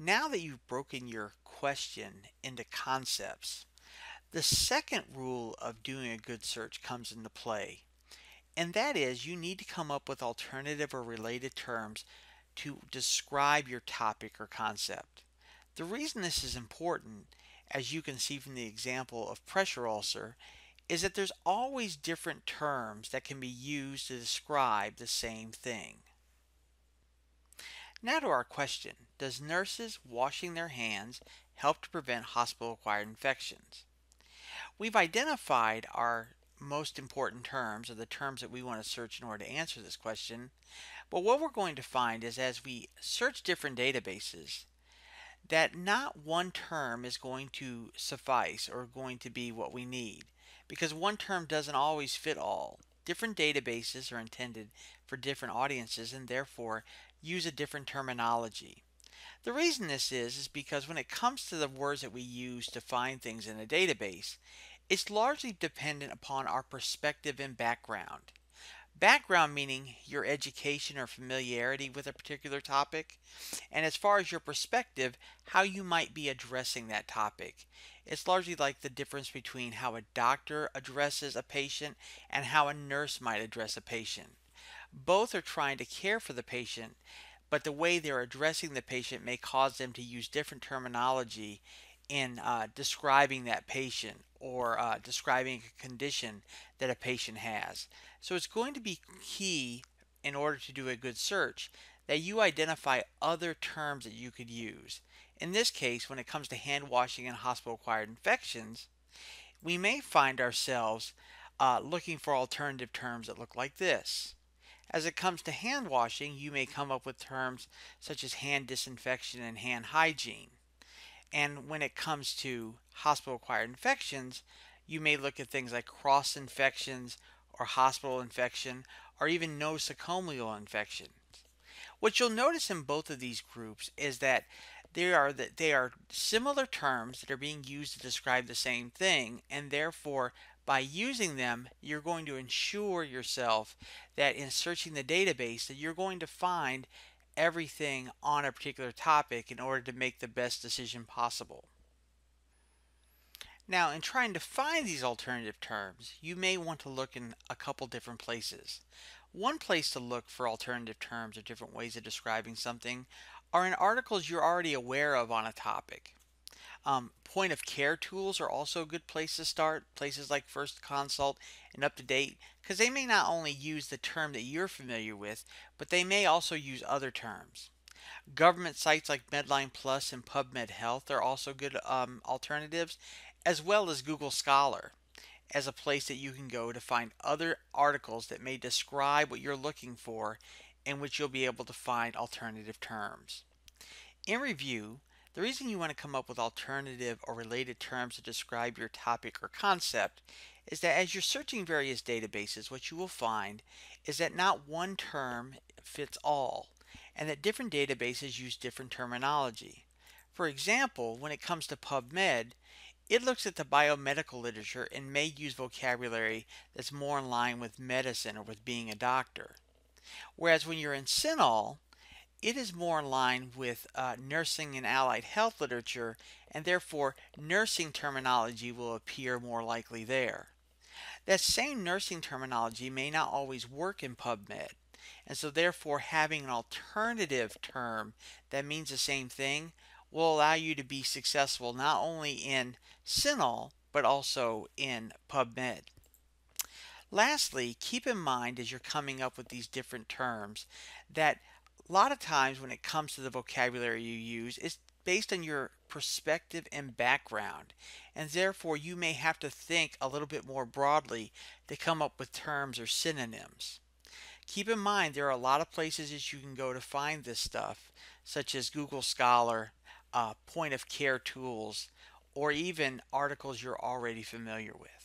Now that you've broken your question into concepts, the second rule of doing a good search comes into play, and that is you need to come up with alternative or related terms to describe your topic or concept. The reason this is important, as you can see from the example of pressure ulcer, is that there's always different terms that can be used to describe the same thing. Now to our question, does nurses washing their hands help to prevent hospital-acquired infections? We've identified our most important terms, or the terms that we want to search in order to answer this question, but what we're going to find is as we search different databases, that not one term is going to suffice or going to be what we need, because one term doesn't always fit all. Different databases are intended for different audiences and therefore use a different terminology. The reason this is because when it comes to the words that we use to find things in a database, it's largely dependent upon our perspective and background. Background meaning your education or familiarity with a particular topic, and as far as your perspective, how you might be addressing that topic. It's largely like the difference between how a doctor addresses a patient and how a nurse might address a patient. Both are trying to care for the patient, but the way they're addressing the patient may cause them to use different terminology in describing that patient or describing a condition that a patient has. So it's going to be key in order to do a good search that you identify other terms that you could use. In this case, when it comes to hand washing and hospital-acquired infections, we may find ourselves looking for alternative terms that look like this. As it comes to hand washing, you may come up with terms such as hand disinfection and hand hygiene. And when it comes to hospital-acquired infections, you may look at things like cross infections or hospital infection or even nosocomial infection. What you'll notice in both of these groups is that they are similar terms that are being used to describe the same thing, and therefore by using them you're going to ensure yourself that in searching the database that you're going to find everything on a particular topic in order to make the best decision possible. Now, in trying to find these alternative terms, you may want to look in a couple different places. One place to look for alternative terms or different ways of describing something are in articles you're already aware of on a topic. Point of care tools are also a good place to start, places like First Consult and Up to Date, because they may not only use the term that you're familiar with, but they may also use other terms. Government sites like Medline Plus and PubMed Health are also good alternatives, as well as Google Scholar as a place that you can go to find other articles that may describe what you're looking for, in which you'll be able to find alternative terms. In review, the reason you want to come up with alternative or related terms to describe your topic or concept is that as you're searching various databases, what you will find is that not one term fits all, and that different databases use different terminology. For example, when it comes to PubMed, it looks at the biomedical literature and may use vocabulary that's more in line with medicine or with being a doctor. Whereas when you're in CINAHL, it is more in line with nursing and allied health literature, and therefore nursing terminology will appear more likely there. That same nursing terminology may not always work in PubMed, and so therefore having an alternative term that means the same thing will allow you to be successful not only in CINAHL but also in PubMed. Lastly, keep in mind as you're coming up with these different terms that a lot of times when it comes to the vocabulary you use, it's based on your perspective and background, and therefore you may have to think a little bit more broadly to come up with terms or synonyms. Keep in mind there are a lot of places that you can go to find this stuff, such as Google Scholar, point of care tools, or even articles you're already familiar with.